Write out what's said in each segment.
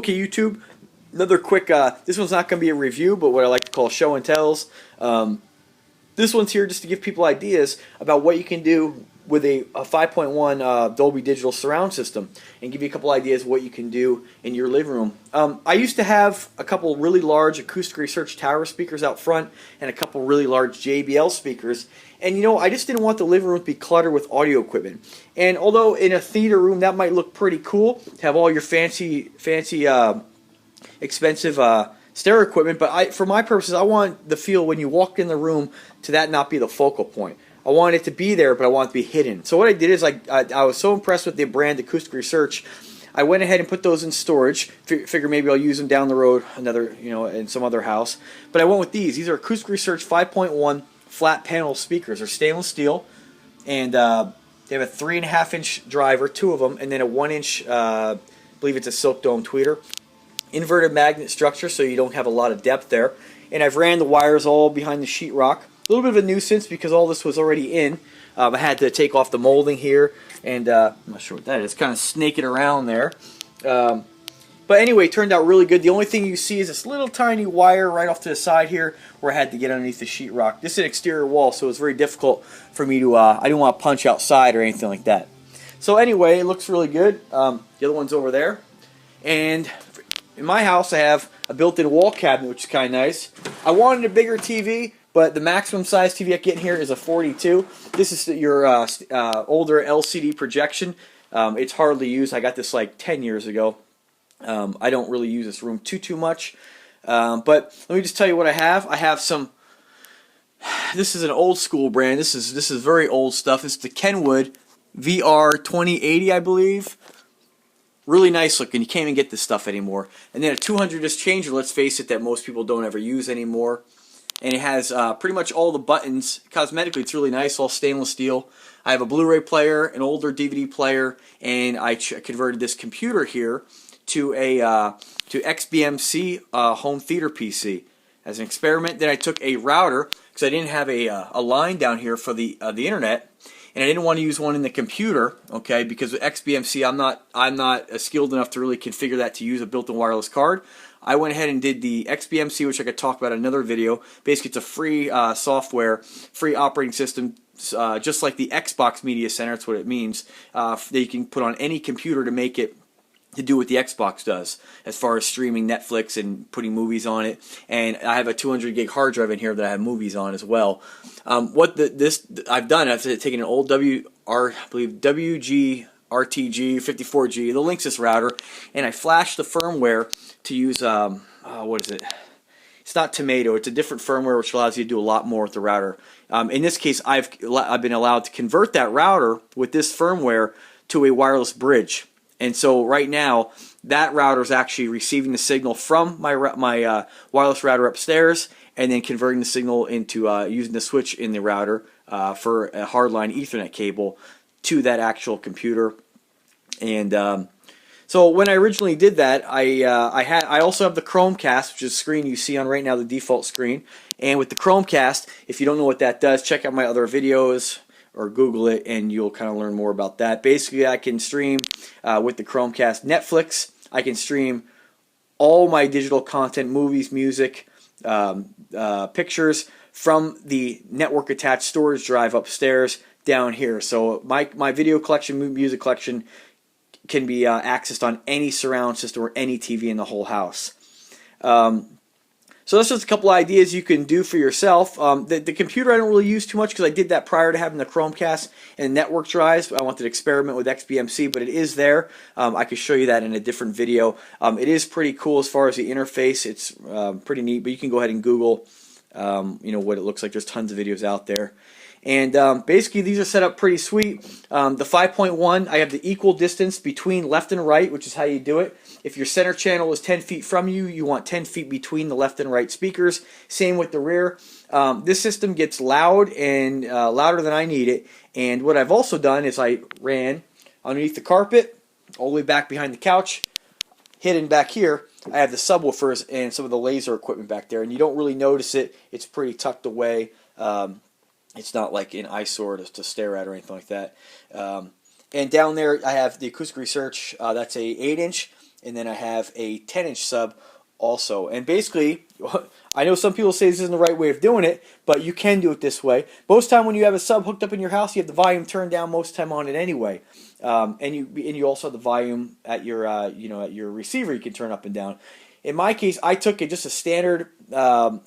Okay, YouTube, another quick, this one's not going to be a review, but what I like to call show and tells. This one's here just to give people ideas about what you can do with a 5.1 Dolby Digital surround system, and give you a couple ideas of what you can do in your living room. I used to have a couple really large Acoustic Research tower speakers out front and a couple really large JBL speakers, and you know, I just didn't want the living room to be cluttered with audio equipment. And although in a theater room that might look pretty cool to have all your fancy expensive stereo equipment, but for my purposes, I want the feel when you walk in the room to that not be the focal point. I want it to be there, but I want it to be hidden. So what I did is I was so impressed with the brand Acoustic Research, I went ahead and put those in storage. Figure maybe I'll use them down the road, in some other house. But I went with these. These are Acoustic Research 5.1 flat panel speakers. They're stainless steel, and they have a 3.5-inch driver, two of them, and then a 1-inch, I believe it's a silk dome tweeter. Inverted magnet structure, so you don't have a lot of depth there. And I've ran the wires all behind the sheetrock. A little bit of a nuisance because all this was already in. I had to take off the molding here, and I'm not sure what that is. Kind of snake it around there. But anyway, it turned out really good. The only thing you see is this little tiny wire right off to the side here where I had to get underneath the sheetrock. This is an exterior wall, so it's very difficult for me to, I didn't want to punch outside or anything like that. So anyway, it looks really good. The other one's over there. And in my house, I have a built-in wall cabinet, which is kind of nice. I wanted a bigger TV, but the maximum size TV I get in here is a 42. This is your older LCD projection. It's hardly used. I got this like 10 years ago. I don't really use this room too much. But let me just tell you what I have. I have some. This is an old school brand. This is very old stuff. It's the Kenwood VR2080, I believe. Really nice looking. You can't even get this stuff anymore. And then a 200 disc changer, let's face it, that most people don't ever use anymore. And it has pretty much all the buttons. Cosmetically, it's really nice, all stainless steel. I have a Blu-ray player, an older DVD player, and I converted this computer here to a XBMC home theater PC as an experiment. Then I took a router because I didn't have a line down here for the internet. And I didn't want to use one in the computer, okay? Because with XBMC, I'm not skilled enough to really configure that to use a built-in wireless card. I went ahead and did the XBMC, which I could talk about in another video. Basically, it's a free software, free operating system, just like the Xbox Media Center. That's what it means. That you can put on any computer to make it to do what the Xbox does as far as streaming Netflix and putting movies on it. And I have a 200 gig hard drive in here that I have movies on as well. I've done, I've taken an old WGRTG 54G, the Linksys router, and I flashed the firmware to use, what is it? It's not Tomato, it's a different firmware which allows you to do a lot more with the router. In this case, I've been allowed to convert that router with this firmware to a wireless bridge. And so right now, that router is actually receiving the signal from my wireless router upstairs, and then converting the signal into using the switch in the router for a hardline Ethernet cable to that actual computer. And so when I originally did that, I also have the Chromecast, which is the screen you see on right now, the default screen. And with the Chromecast, if you don't know what that does, check out my other videos or Google it, and you'll kind of learn more about that. Basically, I can stream with the Chromecast Netflix. I can stream all my digital content, movies, music, pictures from the network attached storage drive upstairs down here. So my video collection, music collection can be accessed on any surround system or any TV in the whole house. So that's just a couple ideas you can do for yourself. The computer I don't really use too much because I did that prior to having the Chromecast and network drives. I wanted to experiment with XBMC, but it is there. I could show you that in a different video. It is pretty cool as far as the interface. It's pretty neat, but you can go ahead and Google what it looks like. There's tons of videos out there. And basically these are set up pretty sweet. The 5.1, I have the equal distance between left and right, which is how you do it. If your center channel is 10 feet from you, you want 10 feet between the left and right speakers. Same with the rear. This system gets loud and louder than I need it. And what I've also done is I ran underneath the carpet, all the way back behind the couch, hidden back here. I have the subwoofers and some of the laser equipment back there. And you don't really notice it. It's pretty tucked away. It's not like an eyesore to stare at or anything like that. And down there I have the Acoustic Research. That's a 8-inch. and then I have a 10-inch sub also. And basically, I know some people say this isn't the right way of doing it, but you can do it this way. Most time when you have a sub hooked up in your house, you have the volume turned down most time on it anyway, and you also have the volume at your at your receiver you can turn up and down. In my case, I took just a standard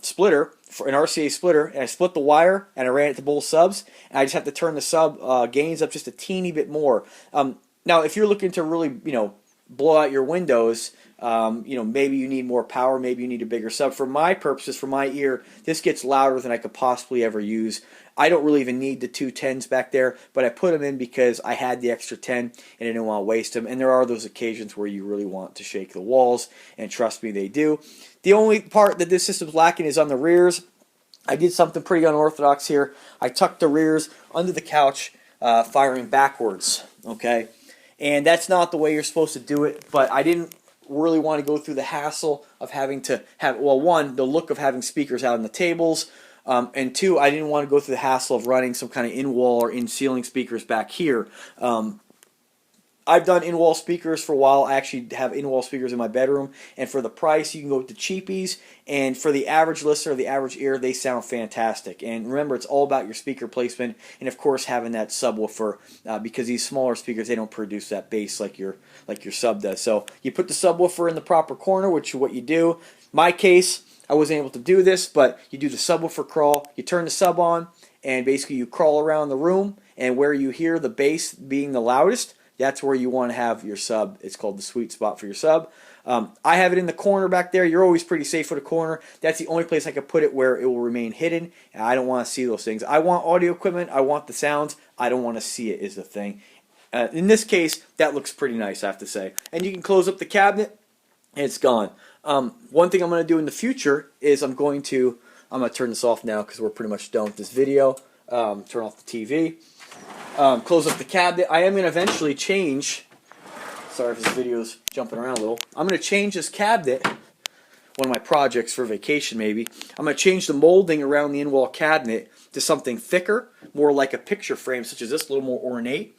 splitter, for an RCA splitter, and I split the wire and I ran it to both subs, and I just have to turn the sub gains up just a teeny bit more. Now, if you're looking to really blow out your windows, maybe you need more power, maybe you need a bigger sub. For my purposes, for my ear, this gets louder than I could possibly ever use. I don't really even need the two 10s back there, but I put them in because I had the extra 10 and I didn't want to waste them. And there are those occasions where you really want to shake the walls, and trust me, they do. The only part that this system's lacking is on the rears. I did something pretty unorthodox here. I tucked the rears under the couch, firing backwards, okay? And that's not the way you're supposed to do it, but I didn't really want to go through the hassle of having to have, well, one, the look of having speakers out on the tables, and two, I didn't want to go through the hassle of running some kind of in-wall or in-ceiling speakers back here. I've done in-wall speakers for a while. I actually have in-wall speakers in my bedroom, and for the price, you can go with the cheapies, and for the average listener, the average ear, they sound fantastic. And remember, it's all about your speaker placement, and of course, having that subwoofer, because these smaller speakers, they don't produce that bass like your sub does. So you put the subwoofer in the proper corner, which is what you do. My case, I wasn't able to do this, but you do the subwoofer crawl, you turn the sub on, and basically you crawl around the room, and where you hear the bass being the loudest, that's where you want to have your sub. It's called the sweet spot for your sub. I have it in the corner back there. You're always pretty safe with a corner. That's the only place I could put it where it will remain hidden, and I don't want to see those things. I want audio equipment. I want the sounds. I don't want to see it is the thing. In this case, that looks pretty nice, I have to say. And you can close up the cabinet, and it's gone. One thing I'm going to do in the future is I'm going to turn this off now because we're pretty much done with this video. Turn off the TV. Close up the cabinet. I am going to eventually change. Sorry if this video's jumping around a little. I'm going to change this cabinet. One of my projects for vacation, maybe. I'm going to change the molding around the in-wall cabinet to something thicker, more like a picture frame, such as this, a little more ornate.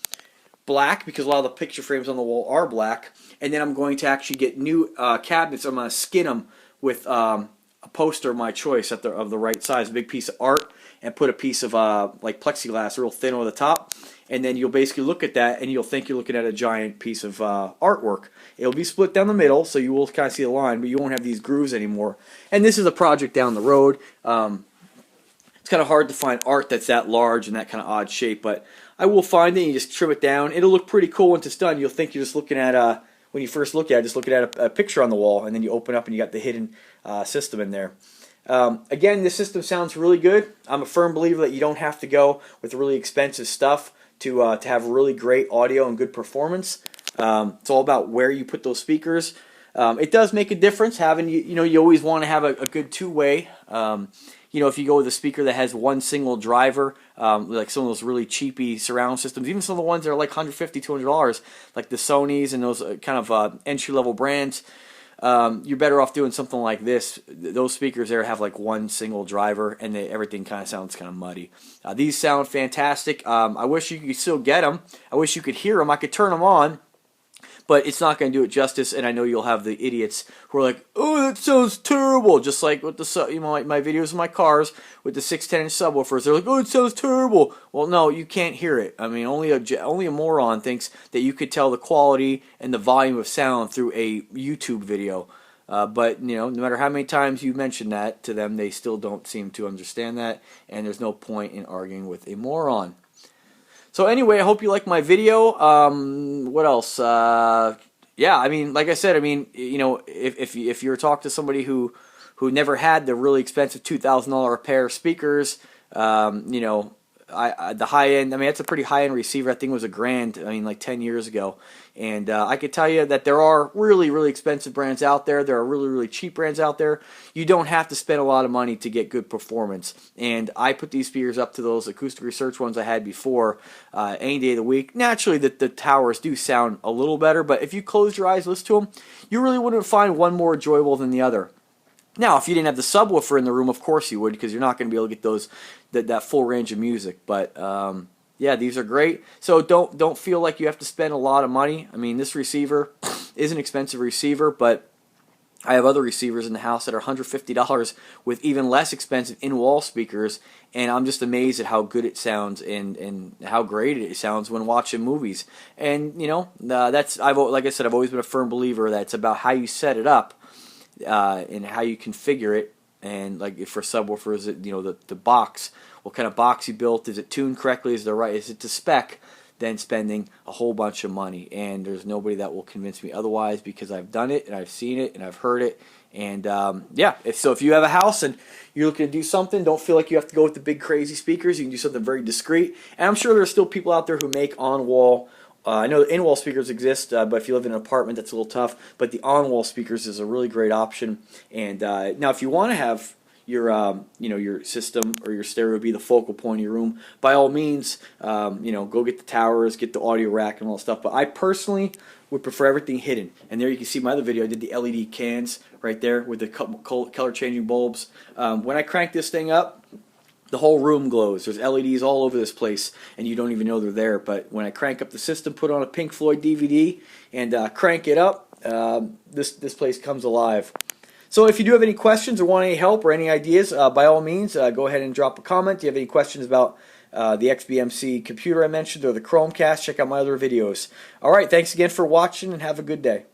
Black, because a lot of the picture frames on the wall are black. And then I'm going to actually get new cabinets. I'm going to skin them with a poster of my choice of the right size, a big piece of art, and put a piece of like plexiglass real thin over the top. And then you'll basically look at that and you'll think you're looking at a giant piece of artwork. It'll be split down the middle, so you will kind of see the line, but you won't have these grooves anymore. And this is a project down the road. It's kind of hard to find art that's that large and that kind of odd shape, but I will find it and you just trim it down. It'll look pretty cool once it's done. You'll think you're just looking at, when you first look at it, just looking at a picture on the wall, and then you open up and you got the hidden system in there. Again, this system sounds really good. I'm a firm believer that you don't have to go with really expensive stuff to have really great audio and good performance. It's all about where you put those speakers. It does make a difference having, you always want to have a good two-way. If you go with a speaker that has one single driver, like some of those really cheapy surround systems, even some of the ones that are like $150, $200, like the Sonys and those kind of entry-level brands, you're better off doing something like this. Those speakers there have like one single driver, and everything kind of sounds kind of muddy. These sound fantastic. I wish you could still get them. I wish you could hear them. I could turn them on, but it's not going to do it justice, and I know you'll have the idiots who are like, "Oh, that sounds terrible." Just like with the like my videos of my cars with the 610-inch subwoofers, they're like, "Oh, it sounds terrible." Well, no, you can't hear it. I mean, only a moron thinks that you could tell the quality and the volume of sound through a YouTube video. But no matter how many times you mention that to them, they still don't seem to understand that, and there's no point in arguing with a moron. So anyway, I hope you like my video. What else? Yeah, I mean, like I said, I mean, if you're talking to somebody who never had the really expensive $2,000 a pair of speakers, the high end, I mean, that's a pretty high end receiver. I think it was $1,000. I mean, like 10 years ago. And I could tell you that there are really, really expensive brands out there. There are really, really cheap brands out there. You don't have to spend a lot of money to get good performance. And I put these speakers up to those Acoustic Research ones I had before any day of the week. Naturally, the towers do sound a little better, but if you close your eyes, listen to them, you really wouldn't find one more enjoyable than the other. Now, if you didn't have the subwoofer in the room, of course you would, because you're not going to be able to get that full range of music. But yeah, these are great. So don't feel like you have to spend a lot of money. I mean, this receiver is an expensive receiver, but I have other receivers in the house that are $150 with even less expensive in-wall speakers, and I'm just amazed at how good it sounds and how great it sounds when watching movies. And you know, like I said, I've always been a firm believer that it's about how you set it up and how you configure it. And like for subwoofers, you know, the box, what kind of box you built, is it tuned correctly, is it to spec? Than spending a whole bunch of money. And there's nobody that will convince me otherwise, because I've done it and I've seen it and I've heard it. And yeah, if you have a house and you're looking to do something, don't feel like you have to go with the big crazy speakers. You can do something very discreet. And I'm sure there's still people out there who make on-wall, I know in-wall speakers exist, but if you live in an apartment, that's a little tough. But the on-wall speakers is a really great option. And now if you want to have your system or your stereo be the focal point of your room, by all means, go get the towers, get the audio rack and all that stuff. But I personally would prefer everything hidden. And there you can see my other video. I did the LED cans right there with the color changing bulbs. When I crank this thing up, the whole room glows. There's LEDs all over this place, and you don't even know they're there. But when I crank up the system, put on a Pink Floyd DVD, and crank it up, this place comes alive. So if you do have any questions or want any help or any ideas, by all means, go ahead and drop a comment. If you have any questions about the XBMC computer I mentioned or the Chromecast, check out my other videos. All right, thanks again for watching, and have a good day.